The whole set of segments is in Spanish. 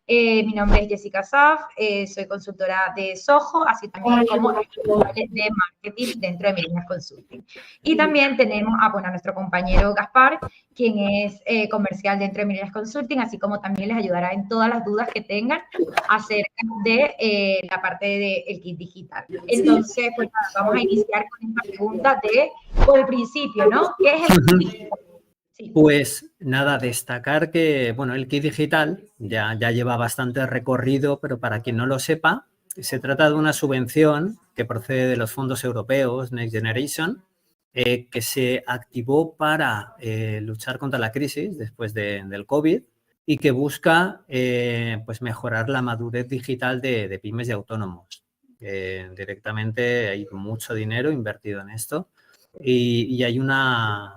Mi nombre es Jessica Saf, soy consultora de Soho, así también como responsables de marketing dentro de Millennials Consulting. Y también tenemos a nuestro compañero Gaspar, quien es comercial dentro de Millennials Consulting, así como también les ayudará en todas las dudas que tengan acerca de la parte del kit digital. Entonces, pues vamos a iniciar con esta pregunta por el principio, ¿no? ¿Qué es el kit digital? Sí. Pues nada, destacar que, bueno, el kit digital ya lleva bastante recorrido, pero para quien no lo sepa, se trata de una subvención que procede de los fondos europeos Next Generation, que se activó para luchar contra la crisis después del COVID y que busca pues mejorar la madurez digital de pymes y autónomos. Directamente hay mucho dinero invertido en esto y hay una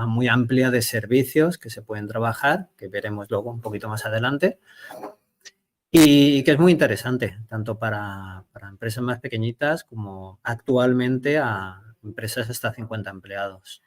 muy amplia de servicios que se pueden trabajar, que veremos luego un poquito más adelante, y que es muy interesante, tanto para empresas más pequeñitas como actualmente a empresas hasta 50 empleados.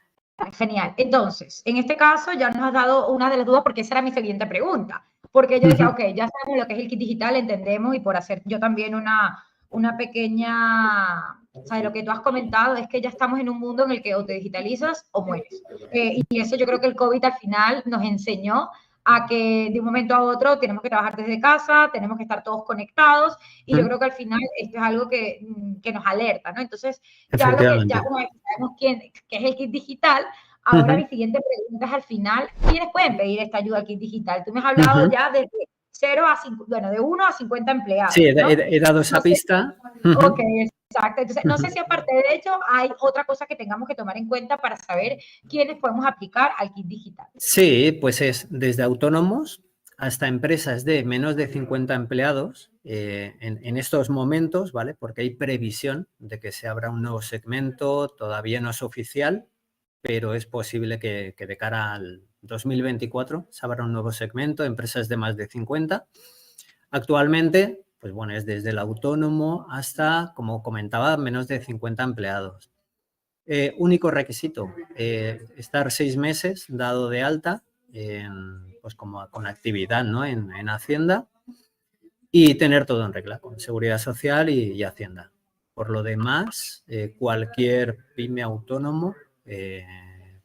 Genial. Entonces, en este caso ya nos has dado una de las dudas porque esa era mi siguiente pregunta. Porque yo decía, ok, ya sabemos lo que es el kit digital, entendemos, y por hacer yo también una pequeña, o sea, lo que tú has comentado es que ya estamos en un mundo en el que o te digitalizas o mueres. Y eso yo creo que el COVID al final nos enseñó a que de un momento a otro tenemos que trabajar desde casa, tenemos que estar todos conectados, y yo creo que al final esto es algo que nos alerta, ¿no? Entonces, ya una vez que sabemos qué es el kit digital, ahora mi siguiente pregunta es al final, ¿quiénes pueden pedir esta ayuda al kit digital? Tú me has hablado ya de 0 a 5, bueno, de 1 a 50 empleados. Sí, ¿no? he dado esa pista. Ok, exacto. Entonces, no sé si aparte de ello hay otra cosa que tengamos que tomar en cuenta para saber quiénes podemos aplicar al kit digital. Sí, pues es desde autónomos hasta empresas de menos de 50 empleados en estos momentos, ¿vale? Porque hay previsión de que se abra un nuevo segmento, todavía no es oficial, pero es posible que de cara al 2024 se abra un nuevo segmento, empresas de más de 50. Actualmente, pues bueno, es desde el autónomo hasta, como comentaba, menos de 50 empleados. Único requisito, estar 6 meses dado de alta, pues como con actividad, ¿no? en Hacienda, y tener todo en regla, con Seguridad Social y Hacienda. Por lo demás, cualquier pyme autónomo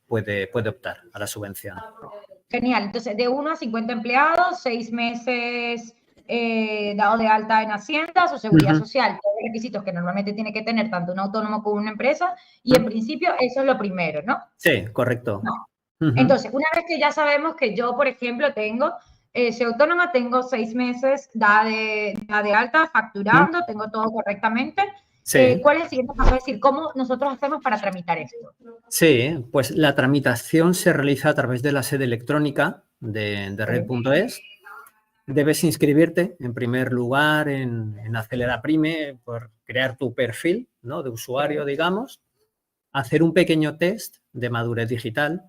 puede optar a la subvención. Genial. Entonces, de 1 a 50 empleados, 6 meses dado de alta en Hacienda o Seguridad Social, todos los requisitos que normalmente tiene que tener tanto un autónomo como una empresa, y en principio eso es lo primero, ¿no? Sí, correcto. No. Entonces, una vez que ya sabemos que yo, por ejemplo, soy autónoma, tengo 6 meses dada de alta, facturando, tengo todo correctamente. Sí. ¿Cuál es el siguiente paso? Es decir, ¿cómo nosotros hacemos para tramitar esto? Sí, pues la tramitación se realiza a través de la sede electrónica de red.es. Debes inscribirte en primer lugar en Acelera Prime por crear tu perfil, ¿no? De usuario, digamos, hacer un pequeño test de madurez digital.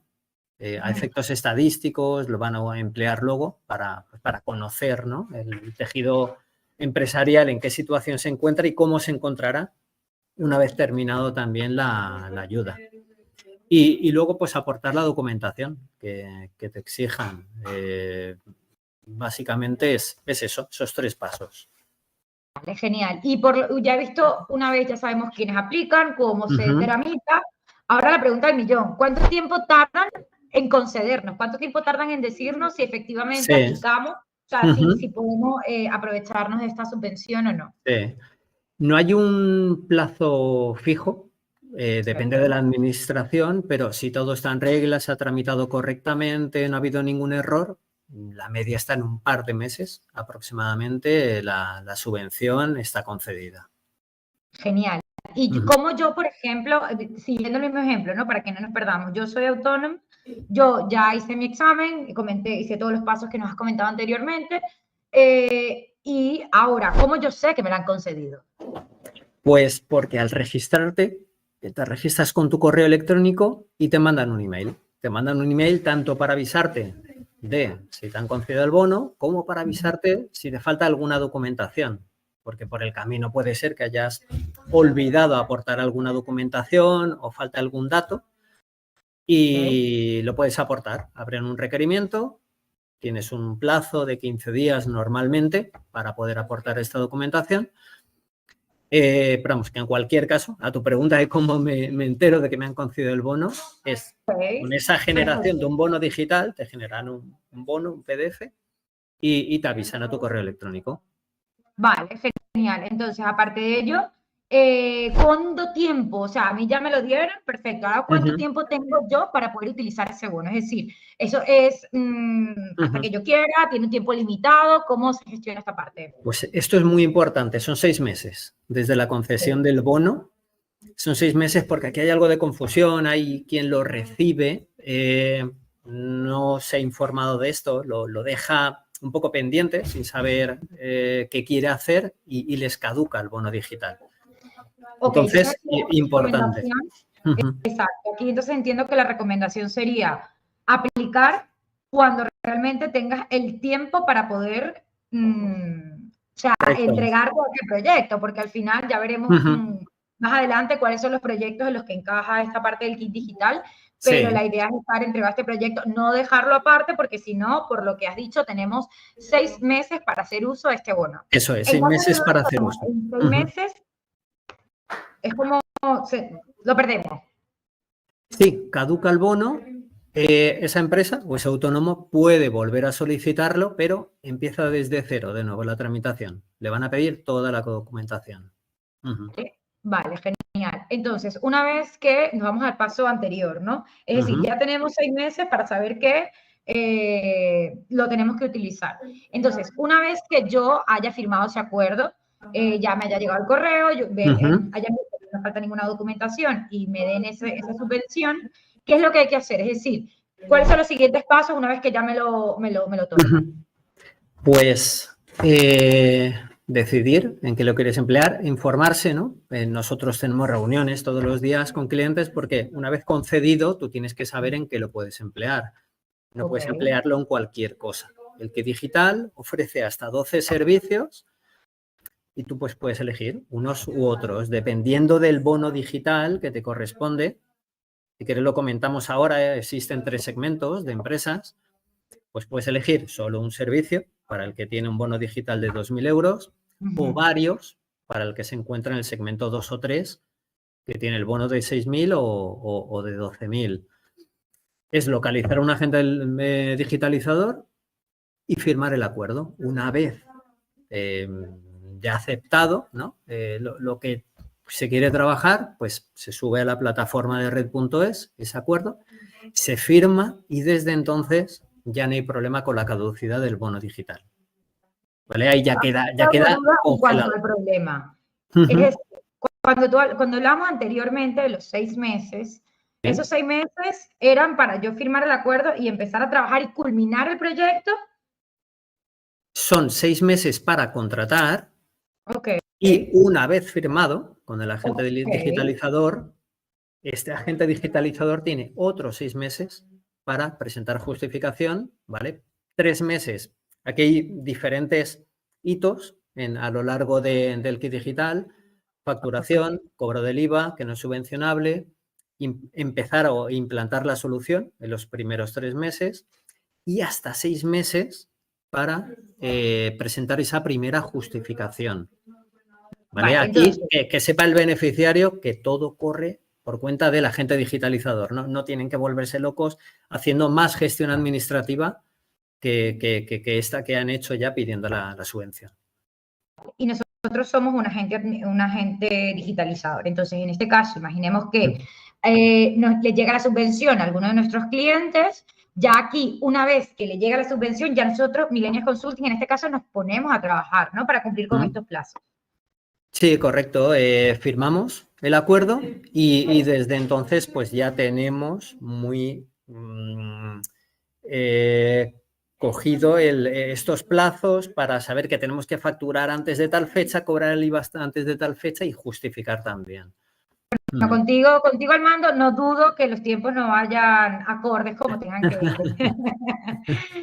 A efectos estadísticos lo van a emplear luego para conocer, ¿no? El tejido empresarial, en qué situación se encuentra y cómo se encontrará una vez terminado también la ayuda. Y luego, pues, aportar la documentación que te exijan. Básicamente es eso, esos 3 pasos. Vale, genial. Y ya he visto, una vez ya sabemos quiénes aplican, cómo se tramita. Ahora la pregunta del millón, ¿cuánto tiempo tardan en concedernos? ¿Cuánto tiempo tardan en decirnos si efectivamente aplicamos? O sea, si podemos aprovecharnos de esta subvención o no. Sí. No hay un plazo fijo, depende de la administración, pero si todo está en regla, se ha tramitado correctamente, no ha habido ningún error, la media está en un par de meses aproximadamente, la subvención está concedida. Genial. Y como yo, por ejemplo, siguiendo el mismo ejemplo, ¿no? Para que no nos perdamos, yo soy autónomo, yo ya hice mi examen, hice todos los pasos que nos has comentado anteriormente, y ahora, ¿cómo yo sé que me la han concedido? Pues porque al registrarte, te registras con tu correo electrónico y te mandan un email. Te mandan un email tanto para avisarte de si te han concedido el bono, como para avisarte si te falta alguna documentación. Porque por el camino puede ser que hayas olvidado aportar alguna documentación o falta algún dato y lo puedes aportar. Abren un requerimiento Tienes un plazo de 15 días normalmente para poder aportar esta documentación. Pero vamos, que en cualquier caso, a tu pregunta de cómo me entero de que me han concedido el bono, es con esa generación de un bono digital, te generan un bono, un PDF, y te avisan a tu correo electrónico. Vale, genial. Entonces, aparte de ello, ¿cuánto tiempo? O sea, a mí ya me lo dieron, perfecto. Ahora, ¿cuánto tiempo tengo yo para poder utilizar ese bono? Es decir, eso es hasta que yo quiera, tiene un tiempo limitado, ¿cómo se gestiona esta parte? Pues esto es muy importante, son 6 meses desde la concesión del bono. Son 6 meses porque aquí hay algo de confusión, hay quien lo recibe, no se ha informado de esto, lo deja un poco pendiente sin saber qué quiere hacer y les caduca el bono digital. Entonces, importante. Exacto. Aquí entonces entiendo que la recomendación sería aplicar cuando realmente tengas el tiempo para poder entregar cualquier proyecto, porque al final ya veremos más adelante cuáles son los proyectos en los que encaja esta parte del kit digital, pero la idea es estar entregado este proyecto, no dejarlo aparte, porque si no, por lo que has dicho, tenemos 6 meses para hacer uso de este bono. Eso es, 6 meses para hacer uso. En 6 meses es como lo perdemos. Sí, caduca el bono, esa empresa o ese autónomo puede volver a solicitarlo, pero empieza desde cero de nuevo la tramitación. Le van a pedir toda la documentación. Vale, genial. Entonces, una vez que nos vamos al paso anterior, ¿no? Es decir, ya tenemos 6 meses para saber que lo tenemos que utilizar. Entonces, una vez que yo haya firmado ese acuerdo, ya me haya llegado el correo, no falta ninguna documentación y me den esa subvención, ¿qué es lo que hay que hacer? Es decir, ¿cuáles son los siguientes pasos una vez que ya me lo toman? Pues decidir en qué lo quieres emplear, informarse, ¿no? Nosotros tenemos reuniones todos los días con clientes porque una vez concedido tú tienes que saber en qué lo puedes emplear. No puedes emplearlo en cualquier cosa. El kit digital ofrece hasta 12 servicios y tú pues puedes elegir unos u otros, dependiendo del bono digital que te corresponde. Si quieres lo comentamos ahora, existen 3 segmentos de empresas, pues puedes elegir solo un servicio para el que tiene un bono digital de 2.000 euros o varios para el que se encuentra en el segmento 2 o 3, que tiene el bono de 6.000 o de 12.000. Es localizar a un agente digitalizador y firmar el acuerdo. Una vez ya aceptado, ¿no? Lo que se quiere trabajar, pues se sube a la plataforma de red.es ese acuerdo, se firma y desde entonces ya no hay problema con la caducidad del bono digital. ¿Vale? Ahí ya queda congelado. El problema. Es decir, cuando hablamos anteriormente de los 6 meses, esos 6 meses eran para yo firmar el acuerdo y empezar a trabajar y culminar el proyecto. Son 6 meses para contratar. Y una vez firmado con el agente digitalizador, este agente digitalizador tiene otros 6 meses para presentar justificación, ¿vale? 3 meses. Aquí hay diferentes hitos a lo largo del kit digital: facturación, cobro del IVA, que no es subvencionable, empezar o implantar la solución en los primeros 3 meses y hasta 6 meses para presentar esa primera justificación. ¿Vale? Aquí que sepa el beneficiario que todo corre por cuenta del agente digitalizador. No tienen que volverse locos haciendo más gestión administrativa que esta que han hecho ya pidiendo la subvención. Y nosotros somos un agente digitalizador. Entonces, en este caso, imaginemos que le llega la subvención a alguno de nuestros clientes. Ya aquí, una vez que le llega la subvención, ya nosotros, Millennials Consulting, en este caso, nos ponemos a trabajar, ¿no? Para cumplir con estos plazos. Sí, correcto. Firmamos el acuerdo y desde entonces pues ya tenemos muy cogido estos plazos para saber que tenemos que facturar antes de tal fecha, cobrar el IVA antes de tal fecha y justificar también. Bueno, contigo Armando, no dudo que los tiempos no vayan acordes como tengan que ir.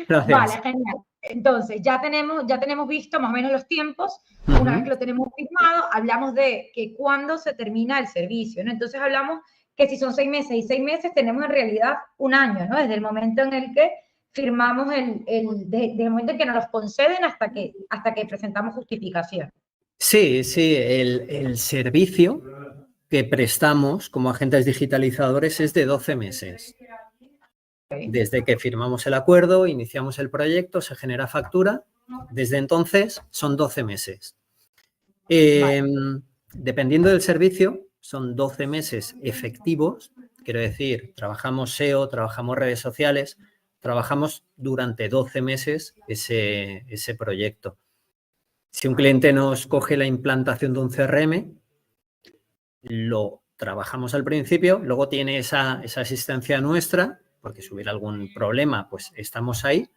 Vale, genial. Entonces, ya tenemos visto más o menos los tiempos. Una vez que lo tenemos firmado, hablamos de que cuándo se termina el servicio, ¿no? Entonces, hablamos que si son 6 meses y 6 meses, tenemos en realidad un año, ¿no? Desde el momento en el que firmamos desde el momento en que nos los conceden hasta que presentamos justificación. Sí, sí, el servicio que prestamos como agentes digitalizadores es de 12 meses. Desde que firmamos el acuerdo, iniciamos el proyecto, se genera factura, desde entonces son 12 meses. Dependiendo del servicio, son 12 meses efectivos, quiero decir, trabajamos SEO, trabajamos redes sociales, trabajamos durante 12 meses ese proyecto. Si un cliente nos coge la implantación de un CRM, lo trabajamos al principio, luego tiene esa asistencia nuestra, porque si hubiera algún problema, pues estamos ahí,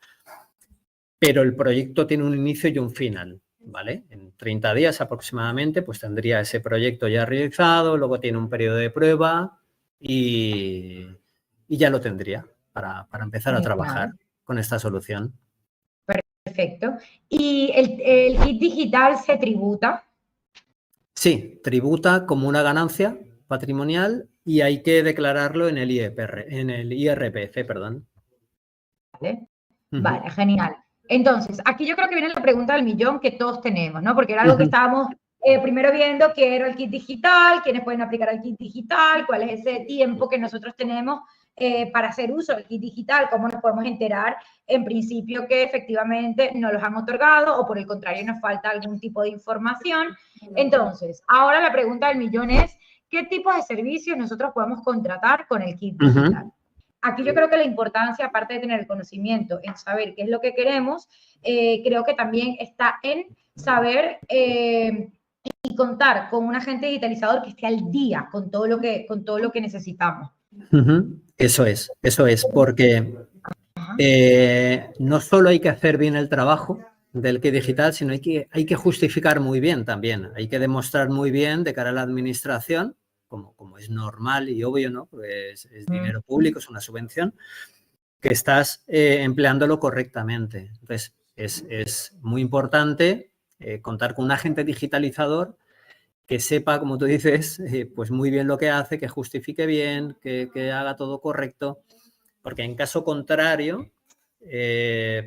pero el proyecto tiene un inicio y un final, ¿vale? En 30 días aproximadamente, pues tendría ese proyecto ya realizado, luego tiene un periodo de prueba y ya lo tendría para empezar a trabajar con esta solución. Perfecto. ¿Y el kit digital se tributa? Sí, tributa como una ganancia patrimonial y hay que declararlo en el IRPF, perdón. Vale, vale, genial. Entonces, aquí yo creo que viene la pregunta del millón que todos tenemos, ¿no? Porque era algo que estábamos primero viendo, qué era el kit digital, quiénes pueden aplicar el kit digital, cuál es ese tiempo que nosotros tenemos para hacer uso del kit digital, cómo nos podemos enterar en principio que efectivamente no los han otorgado o por el contrario nos falta algún tipo de información. Entonces, ahora la pregunta del millón es, ¿qué tipos de servicios nosotros podemos contratar con el kit digital? Aquí yo creo que la importancia, aparte de tener el conocimiento en saber qué es lo que queremos, creo que también está en saber y contar con un agente digitalizador que esté al día con todo lo que necesitamos. Eso es, porque no solo hay que hacer bien el trabajo del kit digital, sino hay que justificar muy bien también, hay que demostrar muy bien de cara a la administración, como es normal y obvio, ¿no? Pues es dinero público, es una subvención, que estás empleándolo correctamente. Entonces, es muy importante contar con un agente digitalizador que sepa, como tú dices, pues muy bien lo que hace, que justifique bien, que haga todo correcto, porque en caso contrario,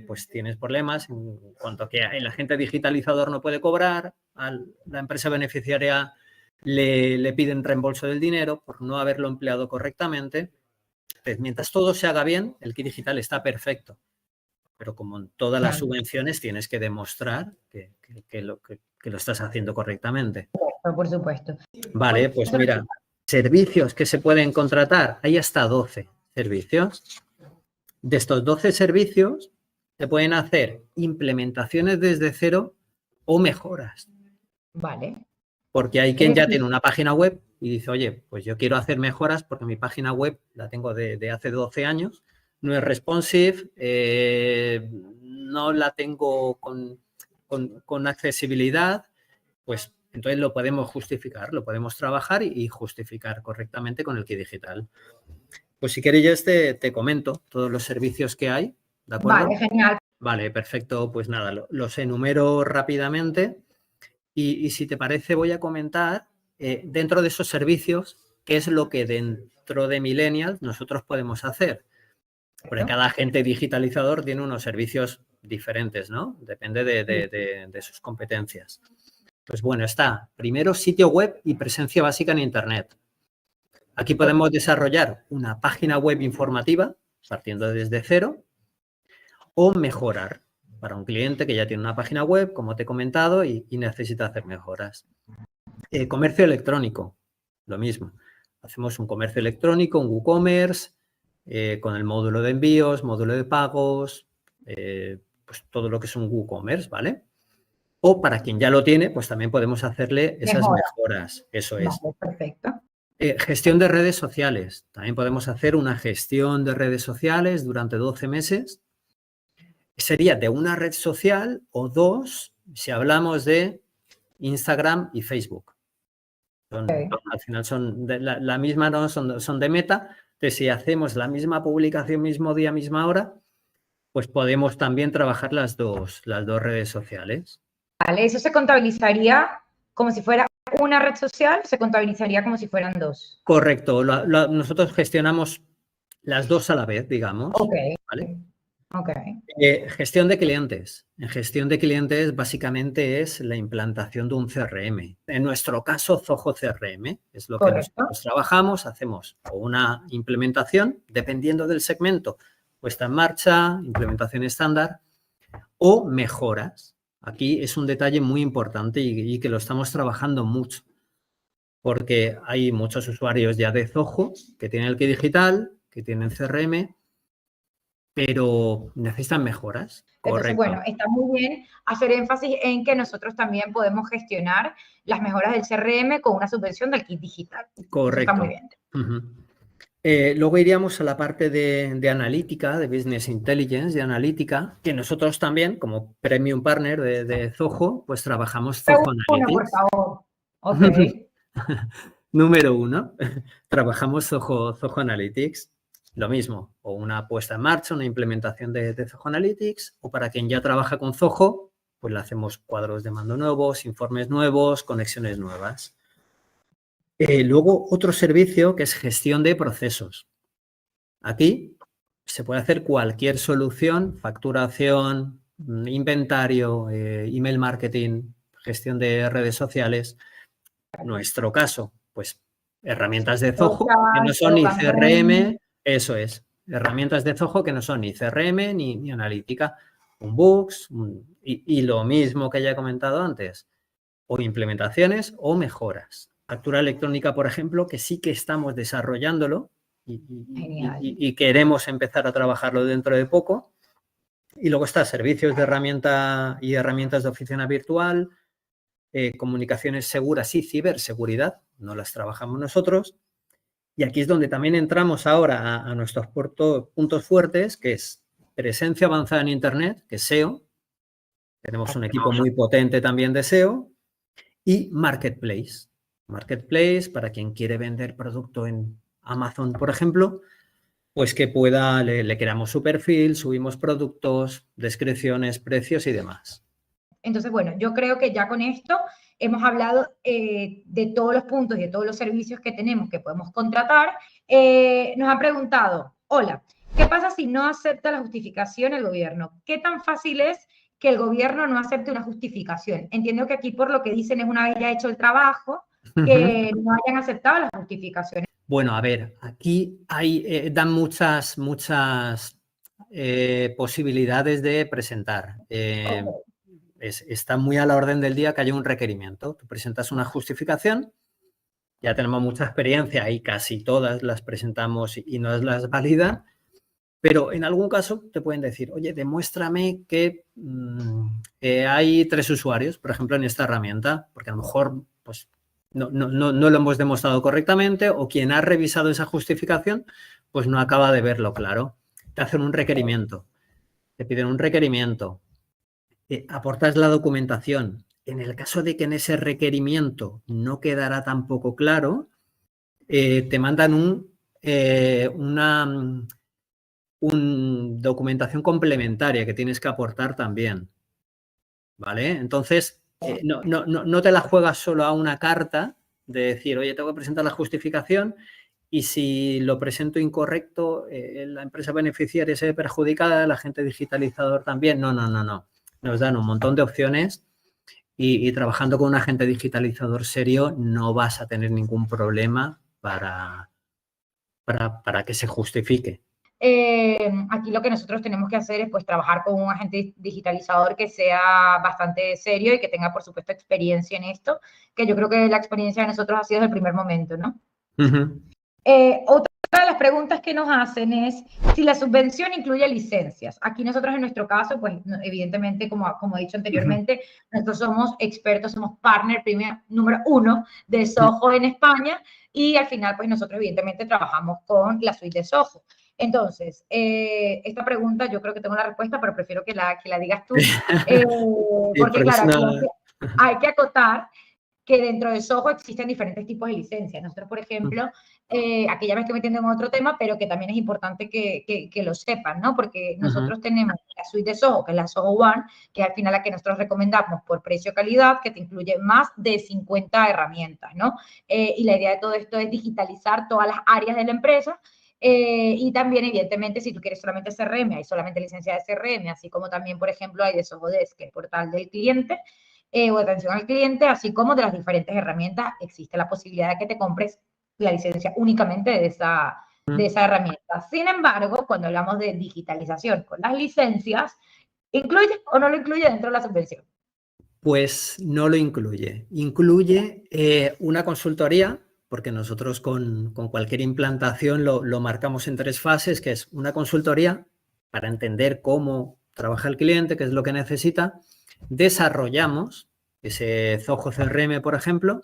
pues tienes problemas en cuanto a que el agente digitalizador no puede cobrar, a la empresa beneficiaria le piden reembolso del dinero por no haberlo empleado correctamente. Entonces, mientras todo se haga bien, el kit digital está perfecto. Pero como en todas las subvenciones, tienes que demostrar que lo estás haciendo correctamente. Por supuesto. Vale, pues mira, servicios que se pueden contratar, hay hasta 12 servicios. De estos 12 servicios, se pueden hacer implementaciones desde cero o mejoras. Vale. Porque hay quien ya tiene una página web y dice, oye, pues yo quiero hacer mejoras porque mi página web la tengo de hace 12 años, no es responsive, no la tengo con accesibilidad, pues entonces lo podemos justificar, lo podemos trabajar y justificar correctamente con el kit digital. Pues si queréis te comento todos los servicios que hay, ¿de acuerdo? Vale, genial. Vale, perfecto, pues nada, los enumero rápidamente. Y si te parece, voy a comentar dentro de esos servicios qué es lo que dentro de Millennials nosotros podemos hacer. Porque cada agente digitalizador tiene unos servicios diferentes, ¿no? Depende de sus competencias. Pues bueno, está primero sitio web y presencia básica en Internet. Aquí podemos desarrollar una página web informativa partiendo desde cero o mejorar para un cliente que ya tiene una página web, como te he comentado, y necesita hacer mejoras. Comercio electrónico, lo mismo. Hacemos un comercio electrónico, un WooCommerce, con el módulo de envíos, módulo de pagos, pues todo lo que es un WooCommerce, ¿vale? O para quien ya lo tiene, pues también podemos hacerle esas mejoras. Eso es. Vale, perfecto. Gestión de redes sociales. También podemos hacer una gestión de redes sociales durante 12 meses. Sería de una red social o dos si hablamos de Instagram y Facebook. Al final son de la misma, no son de Meta. Entonces, si hacemos la misma publicación, mismo día, misma hora, pues podemos también trabajar las dos redes sociales. Vale, eso se contabilizaría como si fuera una red social, se contabilizaría como si fueran dos. Correcto. Nosotros gestionamos las dos a la vez, digamos. Ok. ¿Vale? Ok. Gestión de clientes. En gestión de clientes básicamente es la implantación de un CRM. En nuestro caso, Zoho CRM es lo que Correcto. nosotros trabajamos. Hacemos una implementación, dependiendo del segmento, puesta en marcha, implementación estándar o mejoras. Aquí es un detalle muy importante y que lo estamos trabajando mucho, porque hay muchos usuarios ya de Zoho que tienen el Kit Digital, que tienen CRM, pero necesitan mejoras. Entonces, Correcto. bueno, está muy bien hacer énfasis en que nosotros también podemos gestionar las mejoras del CRM con una subvención del kit digital. Eso está muy Correcto. bien. Luego iríamos a la parte de analítica, de Business Intelligence, de analítica, que nosotros también, como Premium Partner de Zoho, pues trabajamos Zoho Una, por Analytics. favor. Ok. Número 1, trabajamos Zoho Analytics. Lo mismo, o una puesta en marcha, una implementación de Zoho Analytics, o para quien ya trabaja con Zoho, pues le hacemos cuadros de mando nuevos, informes nuevos, conexiones nuevas. Luego, otro servicio que es gestión de procesos. Aquí se puede hacer cualquier solución, facturación, inventario, email marketing, gestión de redes sociales. Nuestro caso, pues herramientas de Zoho que no son ni CRM, eso es, herramientas de Zoho que no son ni CRM ni analítica, un Books y lo mismo que ya he comentado antes, o implementaciones o mejoras. Factura electrónica, por ejemplo, que sí que estamos desarrollándolo y queremos empezar a trabajarlo dentro de poco. Y luego está servicios de herramienta y herramientas de oficina virtual, comunicaciones seguras y ciberseguridad, no las trabajamos nosotros. Y aquí es donde también entramos ahora a nuestros puntos fuertes, que es presencia avanzada en Internet, que es SEO. Tenemos un equipo muy potente también de SEO. Y Marketplace. Marketplace, para quien quiere vender producto en Amazon, por ejemplo, pues que pueda, le creamos su perfil, subimos productos, descripciones, precios y demás. Entonces, bueno, yo creo que ya con esto hemos hablado de todos los puntos y de todos los servicios que tenemos que podemos contratar. Nos han preguntado, hola, ¿qué pasa si no acepta la justificación el gobierno? ¿Qué tan fácil es que el gobierno no acepte una justificación? Entiendo que aquí por lo que dicen es una vez ya hecho el trabajo, que no hayan aceptado las justificaciones. Bueno, a ver, aquí dan muchas posibilidades de presentar. Está muy a la orden del día que haya un requerimiento. Tú presentas una justificación, ya tenemos mucha experiencia y casi todas las presentamos y nos las validan, pero en algún caso te pueden decir, oye, demuéstrame que hay 3 usuarios, por ejemplo, en esta herramienta, porque a lo mejor pues, no lo hemos demostrado correctamente o quien ha revisado esa justificación pues no acaba de verlo claro. Te hacen un requerimiento, te piden un requerimiento, aportas la documentación. En el caso de que en ese requerimiento no quedará tampoco claro, te mandan una documentación complementaria que tienes que aportar también. ¿Vale? Entonces, no te la juegas solo a una carta de decir, oye, tengo que presentar la justificación y si lo presento incorrecto, la empresa beneficiaria se ve perjudicada, el agente digitalizador también. No. Nos dan un montón de opciones y trabajando con un agente digitalizador serio no vas a tener ningún problema para que se justifique. Aquí lo que nosotros tenemos que hacer es pues trabajar con un agente digitalizador que sea bastante serio y que tenga por supuesto experiencia en esto, que yo creo que la experiencia de nosotros ha sido desde el primer momento, ¿no? Otra de las preguntas que nos hacen es si la subvención incluye licencias. Aquí nosotros en nuestro caso, pues evidentemente, como he dicho anteriormente, nosotros somos expertos, somos partner número 1 de Zoho en España y al final, pues nosotros evidentemente trabajamos con la suite de Zoho. Entonces, esta pregunta yo creo que tengo la respuesta, pero prefiero que la digas tú, porque claro, hay que acotar que dentro de Zoho existen diferentes tipos de licencias. Nosotros, por ejemplo, aquí ya me estoy metiendo en otro tema, pero que también es importante que lo sepan, ¿no? Porque nosotros tenemos la suite de Zoho, que es la Zoho One, que es al final la que nosotros recomendamos por precio-calidad, que te incluye más de 50 herramientas, ¿no? Y la idea de todo esto es digitalizar todas las áreas de la empresa Y también, evidentemente, si tú quieres solamente CRM, hay solamente licencia de CRM, así como también, por ejemplo, hay de Sohodesk, que es el portal del cliente, o atención al cliente, así como de las diferentes herramientas, existe la posibilidad de que te compres la licencia únicamente de esa herramienta. Sin embargo, cuando hablamos de digitalización con las licencias, ¿incluye o no lo incluye dentro de la subvención? Pues no lo incluye. Incluye una consultoría, porque nosotros con cualquier implantación lo marcamos en 3 fases, que es una consultoría para entender cómo trabaja el cliente, qué es lo que necesita. Desarrollamos ese Zoho CRM, por ejemplo,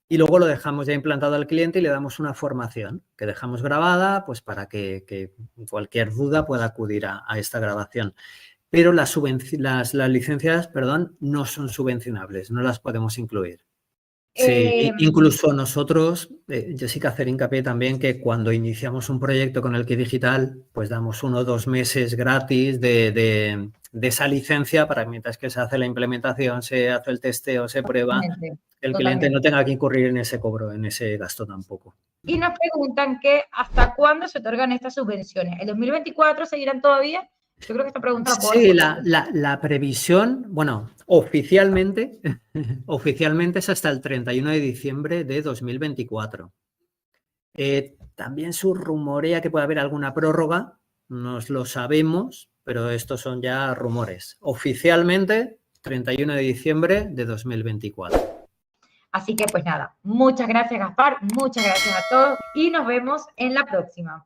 y luego lo dejamos ya implantado al cliente y le damos una formación que dejamos grabada, pues para que cualquier duda pueda acudir a esta grabación. Pero las licencias, perdón, no son subvencionables, no las podemos incluir. Sí, incluso nosotros, Jessica, hacer hincapié también que cuando iniciamos un proyecto con el Kit Digital, pues damos 1 o 2 meses gratis de esa licencia para mientras que se hace la implementación, se hace el testeo, se prueba, el cliente no tenga que incurrir en ese cobro, en ese gasto tampoco. Y nos preguntan que ¿hasta cuándo se otorgan estas subvenciones? ¿El 2024 seguirán todavía? Yo creo que esta pregunta la puedo responder. Sí, la previsión, bueno, oficialmente es hasta el 31 de diciembre de 2024. También se rumorea que puede haber alguna prórroga, no lo sabemos, pero estos son ya rumores. Oficialmente, 31 de diciembre de 2024. Así que pues nada, muchas gracias Gaspar, muchas gracias a todos y nos vemos en la próxima.